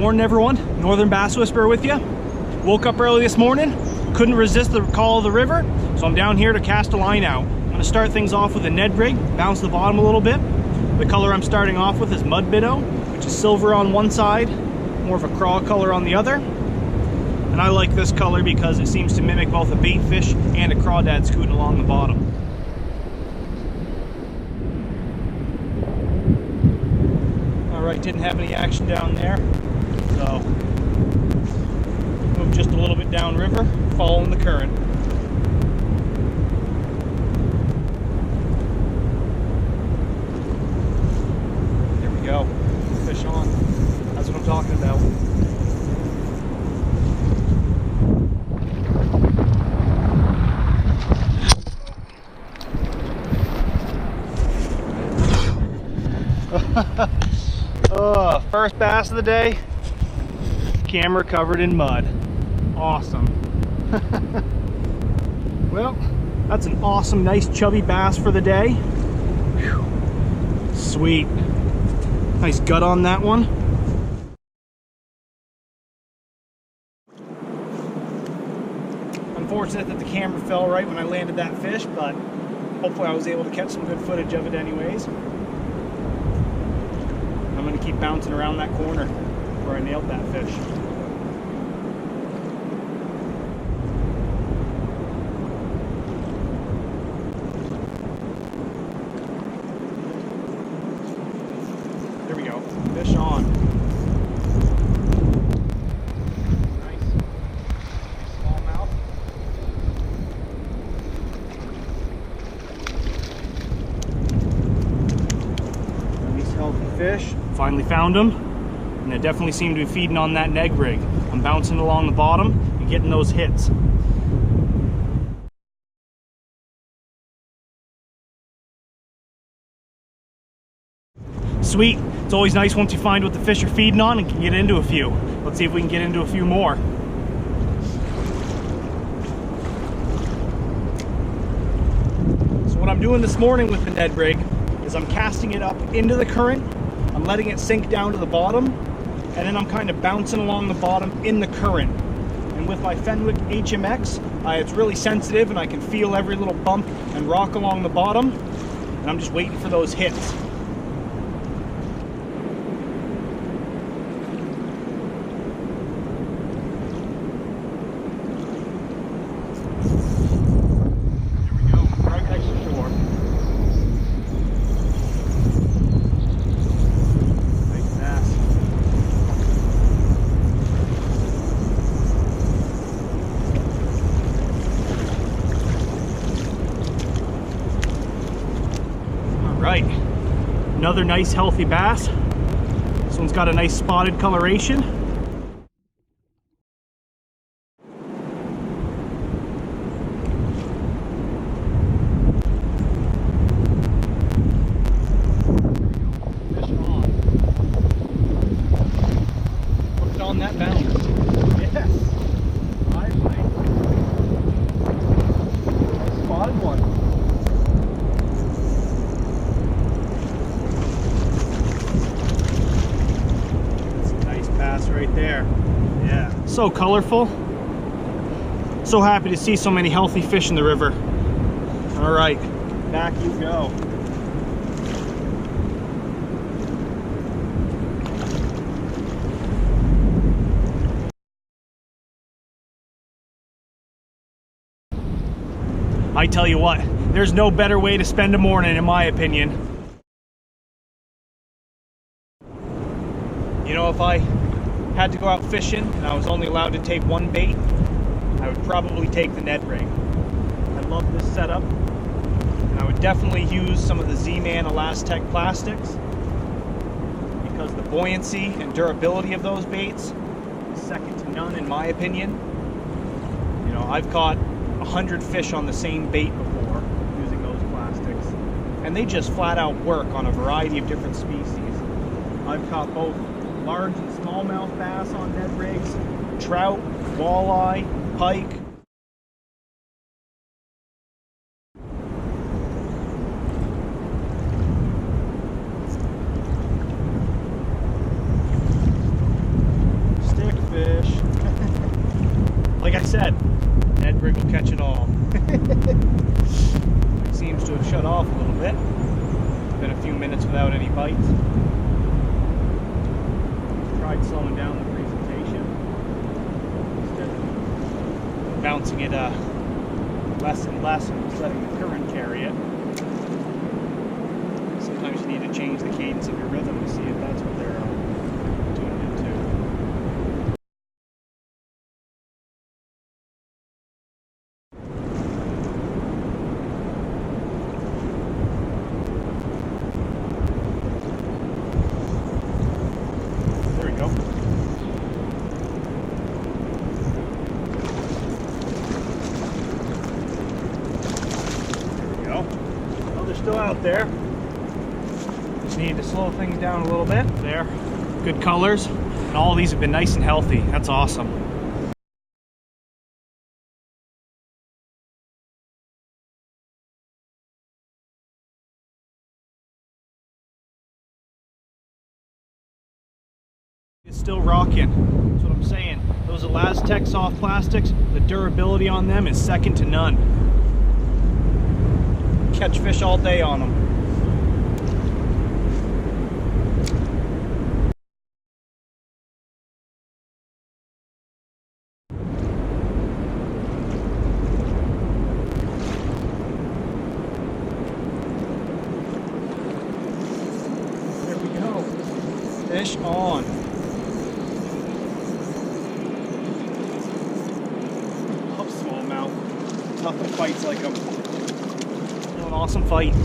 morning, everyone. Northern Bass Whisperer with you. Woke up early this morning, couldn't resist the call of the river, so I'm down here to cast a line out. I'm gonna start things off with a Ned rig, bounce the bottom a little bit. The color I'm starting off with is mud minnow, which is silver on one side, more of a craw color on the other. And I like this color because it seems to mimic both a bait fish and a crawdad scooting along the bottom. Alright, didn't have any action down there, so move just a little bit downriver, following the current. There we go, fish on. That's what I'm talking about. Oh, first bass of the day, camera covered in mud. Awesome. Well, that's an awesome, nice chubby bass for the day. Whew. Sweet. Nice gut on that one. Unfortunate that the camera fell right when I landed that fish, but hopefully I was able to catch some good footage of it anyways. I'm going to keep bouncing around that corner where I nailed that fish. There we go. Fish on. Nice. Smallmouth. Nice healthy fish. Finally found them, and they definitely seem to be feeding on that neg rig. I'm bouncing along the bottom and getting those hits. Sweet. It's always nice once you find what the fish are feeding on and can get into a few. Let's see if we can get into a few more. So what I'm doing this morning with the Ned rig is I'm casting it up into the current. I'm letting it sink down to the bottom, and then I'm kind of bouncing along the bottom in the current. And with my Fenwick HMX, it's really sensitive and I can feel every little bump and rock along the bottom, and I'm just waiting for those hits. Right, another nice healthy bass. This one's got a nice spotted coloration. Fish on. Hooked on that bounce. Yes. Nice. Spotted one. Right there. Yeah. So colorful. So happy to see so many healthy fish in the river. All right, back you go. I tell you what, there's no better way to spend a morning, in my opinion. You know, if I had to go out fishing and I was only allowed to take one bait, I would probably take the Ned rig. I love this setup, and I would definitely use some of the Z-man Elastec plastics because the buoyancy and durability of those baits is second to none in my opinion. You know, I've caught 100 fish on the same bait before using those plastics, and they just flat out work on a variety of different species. I've caught both large and smallmouth bass on Ned rigs, trout, walleye, pike. like I said, Ned rig will catch it all. It seems to have shut off a little bit. Been a few minutes without any bites. Tried slowing down the presentation. Instead of bouncing it less and less and just letting the current carry it. Sometimes you need to change the cadence of your rhythm to see if that's what they're tuned into. There we go. There we go. Well, they're still out there. Need to slow things down a little bit. There, good colors, and all of these have been nice and healthy. That's awesome. It's still rocking. That's what I'm saying. Those Elastec soft plastics, the durability on them is second to none. Catch fish all day on them. Fish on. Love smallmouth. Nothing fights like them. Still an awesome fight.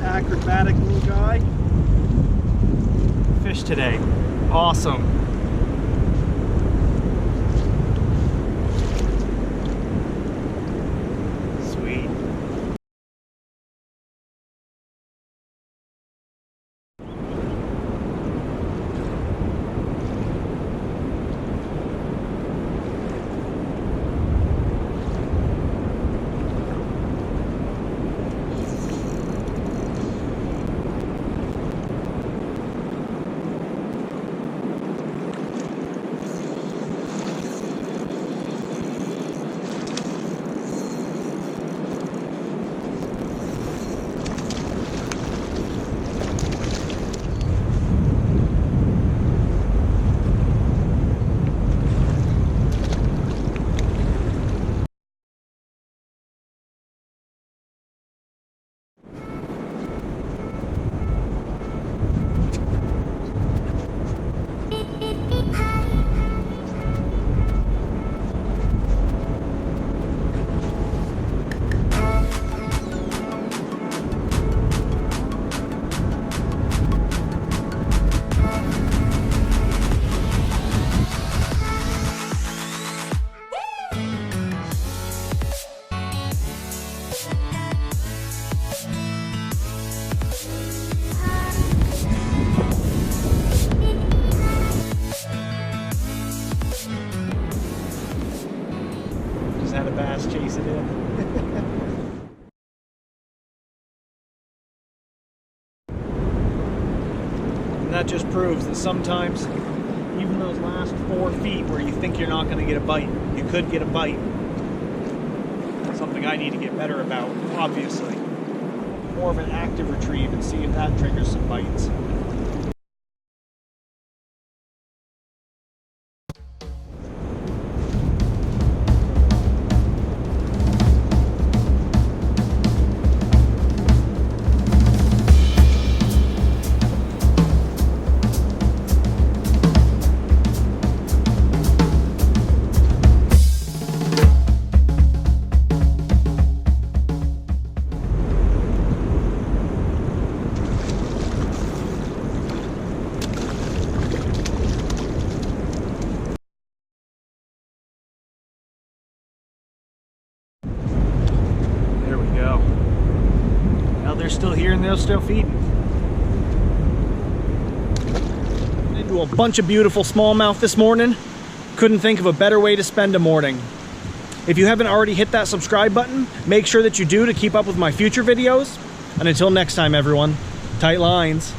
Acrobatic little guy. Fish today. Awesome. Sweet. Had a bass chase it in. And that just proves that sometimes, even those last 4 feet where you think you're not going to get a bite, you could get a bite. That's something I need to get better about, obviously. More of an active retrieve and see if that triggers some bites. here and they're still feeding. Into a bunch of beautiful smallmouth this morning. Couldn't think of a better way to spend a morning. If you haven't already hit that subscribe button, make sure that you do to keep up with my future videos. And until next time, everyone, tight lines.